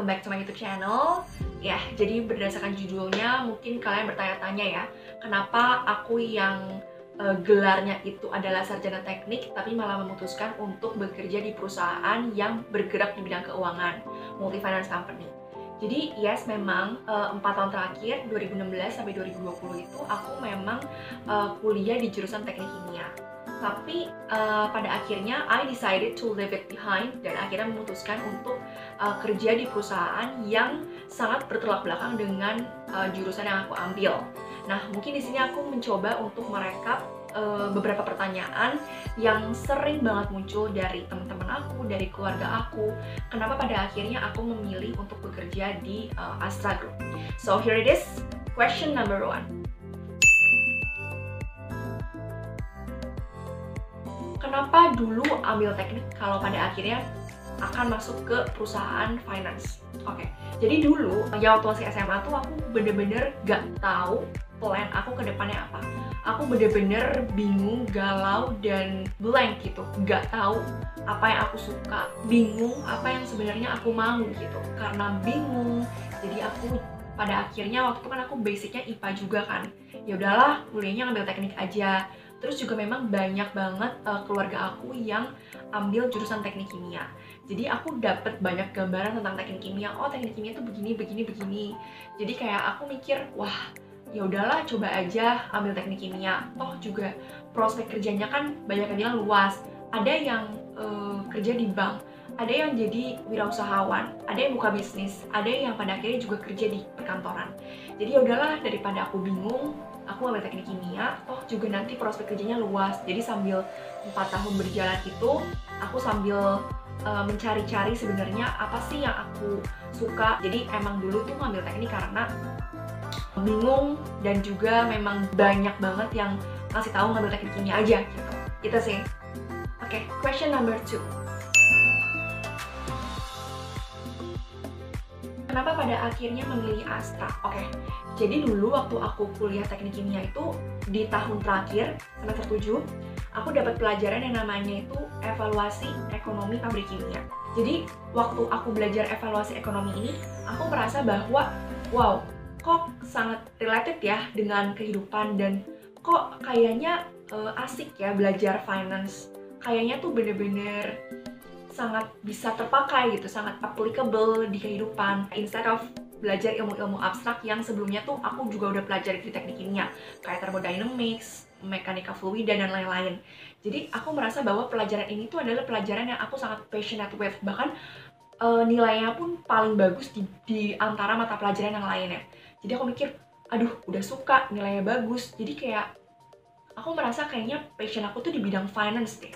welcome back to my YouTube channel. Ya, jadi berdasarkan judulnya mungkin kalian bertanya-tanya ya, kenapa aku yang gelarnya itu adalah sarjana teknik tapi malah memutuskan untuk bekerja di perusahaan yang bergerak di bidang keuangan, multi-finance company. Jadi yes, memang 4 tahun terakhir 2016 sampai 2020 itu aku memang kuliah di jurusan teknik kimia. Tapi pada akhirnya I decided to leave it behind dan akhirnya memutuskan untuk kerja di perusahaan yang sangat bertolak belakang dengan jurusan yang aku ambil. Nah, mungkin di sini aku mencoba untuk merekap beberapa pertanyaan yang sering banget muncul dari teman-teman aku, dari keluarga aku. Kenapa pada akhirnya aku memilih untuk bekerja di Astra Group? So here it is, question number 1. Kenapa dulu ambil teknik kalau pada akhirnya akan masuk ke perusahaan finance? Oke, jadi dulu ya waktu masih SMA tuh aku bener-bener gak tahu plan aku ke depannya apa. Aku bener-bener bingung, galau, dan blank gitu. Gak tahu apa yang aku suka, bingung apa yang sebenarnya aku mau gitu. Karena bingung, jadi aku pada akhirnya waktu itu kan aku basicnya IPA juga kan. Ya udahlah, kuliahnya ngambil teknik aja. Terus juga memang banyak banget keluarga aku yang ambil jurusan teknik kimia. Jadi aku dapet banyak gambaran tentang teknik kimia. Oh, teknik kimia tuh begini, begini, begini. Jadi kayak aku mikir, wah, ya udahlah coba aja ambil teknik kimia. Toh juga prospek kerjanya kan banyak yang bilang luas. Ada yang kerja di bank, ada yang jadi wirausahawan, ada yang buka bisnis, ada yang pada akhirnya juga kerja di perkantoran. Jadi ya udahlah, daripada aku bingung, aku ambil teknik kimia, toh juga nanti prospek kerjanya luas. Jadi sambil 4 tahun berjalan itu, aku sambil mencari-cari sebenarnya apa sih yang aku suka. Jadi emang dulu tuh ngambil teknik karena bingung dan juga memang banyak banget yang ngasih tahu ngambil teknik kimia aja gitu. Gitu sih. Oke, question number 2. Kenapa pada akhirnya memilih Astra? Oke, jadi dulu waktu aku kuliah teknik kimia itu di tahun terakhir, semester 7, aku dapat pelajaran yang namanya itu evaluasi ekonomi pabrik kimia. Jadi waktu aku belajar evaluasi ekonomi ini, aku merasa bahwa wow, kok sangat related ya dengan kehidupan dan kok kayaknya asik ya belajar finance. Kayaknya tuh bener-bener sangat bisa terpakai gitu, sangat applicable di kehidupan. Instead of belajar ilmu-ilmu abstrak yang sebelumnya tuh aku juga udah pelajari di teknik kimia, kayak thermodynamics, mekanika fluida, dan lain-lain. Jadi aku merasa bahwa pelajaran ini tuh adalah pelajaran yang aku sangat passionate with. Bahkan nilainya pun paling bagus di antara mata pelajaran yang lainnya. Jadi aku mikir, aduh udah suka, nilainya bagus. Jadi kayak aku merasa kayaknya passion aku tuh di bidang finance deh.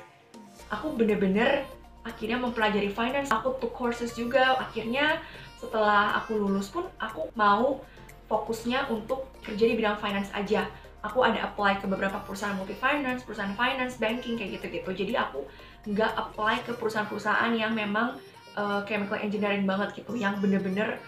Aku bener-bener akhirnya mempelajari finance, aku took courses juga. Akhirnya setelah aku lulus pun aku mau fokusnya untuk kerja di bidang finance aja. Aku ada apply ke beberapa perusahaan multi-finance, perusahaan finance, banking, kayak gitu-gitu. Jadi aku nggak apply ke perusahaan-perusahaan yang memang chemical engineering banget gitu, yang bener-bener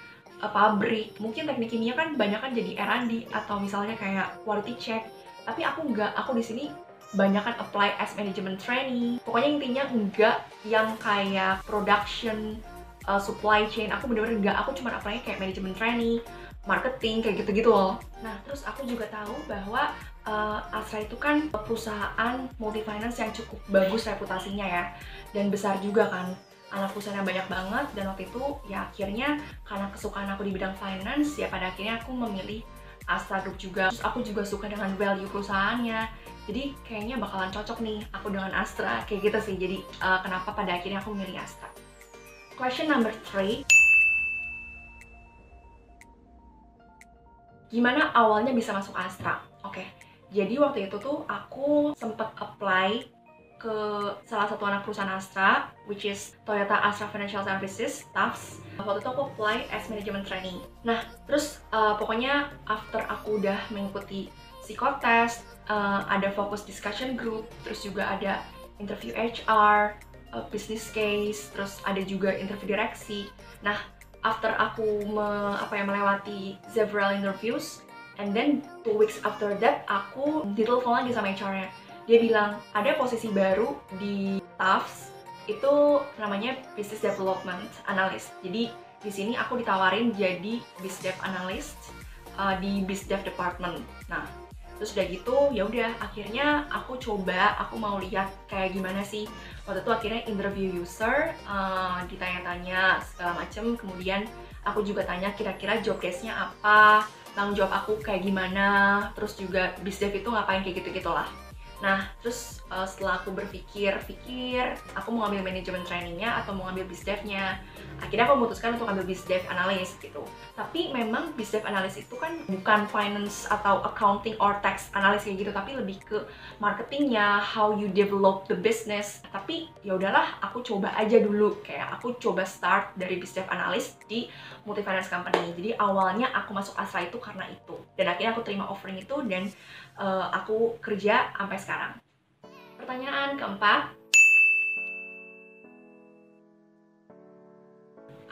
pabrik. Mungkin teknik kimia kan banyak kan jadi R&D atau misalnya kayak quality check. Tapi aku nggak, aku di sini banyak kan apply as management trainee. Pokoknya intinya enggak yang kayak production, supply chain. Aku bener-bener enggak, aku cuma apply kayak management trainee, marketing, kayak gitu-gitu loh. Nah, terus aku juga tahu bahwa Astra itu kan perusahaan multi-finance yang cukup bagus reputasinya ya, dan besar juga kan. Anak perusahaannya banyak banget, dan waktu itu ya akhirnya karena kesukaan aku di bidang finance, ya pada akhirnya aku memilih Astra Group juga. Terus aku juga suka dengan value perusahaannya. Jadi kayaknya bakalan cocok nih aku dengan Astra, kayak gitu sih. Jadi kenapa pada akhirnya aku milih Astra. Question number 3. Gimana awalnya bisa masuk Astra? Oke, jadi waktu itu tuh aku sempet apply ke salah satu anak perusahaan Astra, which is Toyota Astra Financial Services, TAFS. Waktu itu aku apply as management trainee. Nah, terus pokoknya after aku udah mengikuti psikotest, ada focus discussion group, terus juga ada interview HR, business case, terus ada juga interview direksi. Nah, after aku melewati several interviews, and then 2 weeks after that, aku ditelepon lagi sama HR-nya. Dia bilang, ada posisi baru di TAFS, itu namanya Business Development Analyst. Jadi Di sini aku ditawarin jadi BizDev Analyst di BizDev Department. Nah, terus udah gitu, ya udah akhirnya aku coba, aku mau lihat kayak gimana sih. Waktu itu akhirnya interview user, ditanya-tanya segala macem. Kemudian aku juga tanya kira-kira job desk-nya apa, tanggung jawab aku kayak gimana, terus juga BizDev itu ngapain kayak gitu-gitulah. Nah, terus setelah aku berpikir, aku mau ngambil manajemen trainingnya atau mau ngambil BizDev-nya. Akhirnya aku memutuskan untuk ambil BizDev Analyst gitu. Tapi memang BizDev Analyst itu kan bukan finance atau accounting or tax analyst kayak gitu, tapi lebih ke marketingnya, how you develop the business. Tapi ya udahlah, aku coba aja dulu. Kayak aku coba start dari BizDev Analyst di multi-finance company. Jadi awalnya aku masuk Astra itu karena itu. Dan akhirnya aku terima offering itu dan aku kerja sampai sekarang. Pertanyaan keempat,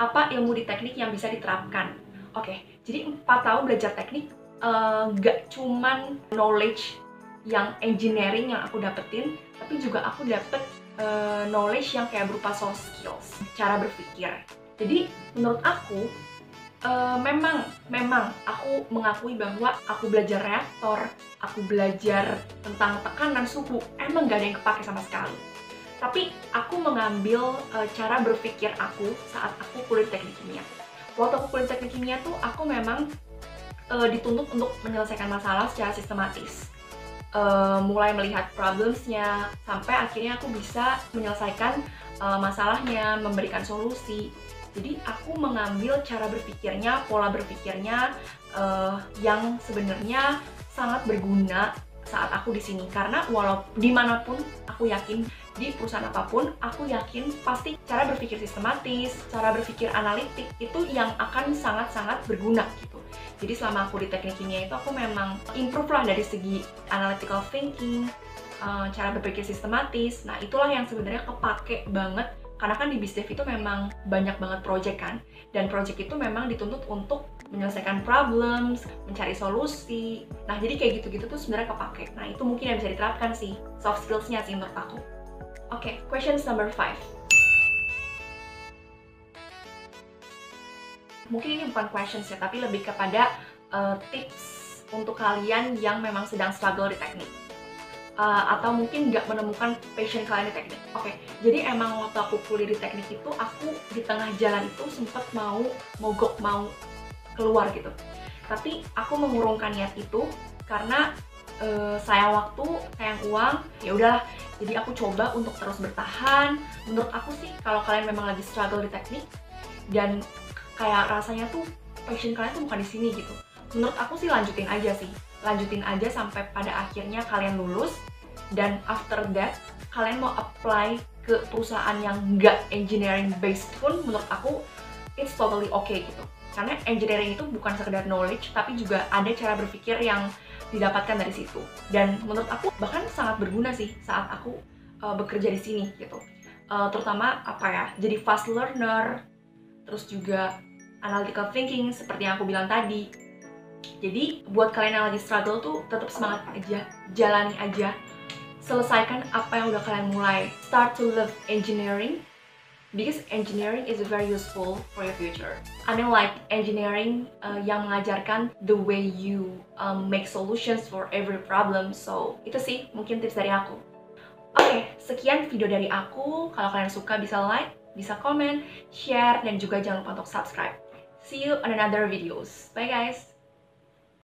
apa ilmu di teknik yang bisa diterapkan? Oke, jadi 4 tahun belajar teknik gak cuman knowledge yang engineering yang aku dapetin, tapi juga aku dapet knowledge yang kayak berupa soft skills, cara berpikir. Jadi menurut aku memang aku mengakui bahwa aku belajar reaktor, aku belajar tentang tekanan suhu, emang gak ada yang kepake sama sekali. Tapi aku mengambil cara berpikir aku saat aku kuliah teknik kimia. Waktu aku kuliah teknik kimia tuh aku memang dituntut untuk menyelesaikan masalah secara sistematis. Mulai melihat problemsnya, sampai akhirnya aku bisa menyelesaikan masalahnya, memberikan solusi. Jadi aku mengambil cara berpikirnya, pola berpikirnya yang sebenarnya sangat berguna saat aku di sini. Karena walaupun dimanapun aku yakin di perusahaan apapun, aku yakin pasti cara berpikir sistematis, cara berpikir analitik itu yang akan sangat-sangat berguna gitu. Jadi selama aku di teknik kimia itu aku memang improve lah dari segi analytical thinking, cara berpikir sistematis. Nah itulah yang sebenarnya kepake banget. Karena kan di BizDev itu memang banyak banget project kan, dan project itu memang dituntut untuk menyelesaikan problems, mencari solusi. Nah jadi kayak gitu-gitu tuh sebenarnya kepake. Nah itu mungkin yang bisa diterapkan sih, soft skills-nya sih menurut aku. Oke, questions number 5. Mungkin ini bukan questions ya, tapi lebih kepada tips untuk kalian yang memang sedang struggle di teknik. Atau mungkin nggak menemukan passion kalian di teknik. Oke, jadi emang waktu aku kuliah di teknik itu, aku di tengah jalan itu sempat mau mogok, mau keluar gitu. Tapi aku mengurungkan niat itu karena sayang waktu, sayang uang, ya udahlah. Jadi aku coba untuk terus bertahan. Menurut aku sih, kalau kalian memang lagi struggle di teknik dan kayak rasanya tuh passion kalian tuh bukan di sini gitu, menurut aku sih lanjutin aja sampai pada akhirnya kalian lulus, dan after that kalian mau apply ke perusahaan yang nggak engineering based pun menurut aku it's totally okay gitu. Karena engineering itu bukan sekedar knowledge, tapi juga ada cara berpikir yang didapatkan dari situ. Dan menurut aku bahkan sangat berguna sih saat aku bekerja di sini gitu. Terutama apa ya, jadi fast learner, terus juga analytical thinking seperti yang aku bilang tadi. Jadi buat kalian yang lagi struggle tuh tetap semangat aja, jalani aja, selesaikan apa yang udah kalian mulai. Start to love engineering because engineering is very useful for your future. I mean like engineering yang mengajarkan the way you make solutions for every problem. So itu sih mungkin tips dari aku. Oke, sekian video dari aku. Kalau kalian suka bisa like, bisa komen, share, dan juga jangan lupa untuk subscribe. See you on another videos. Bye guys!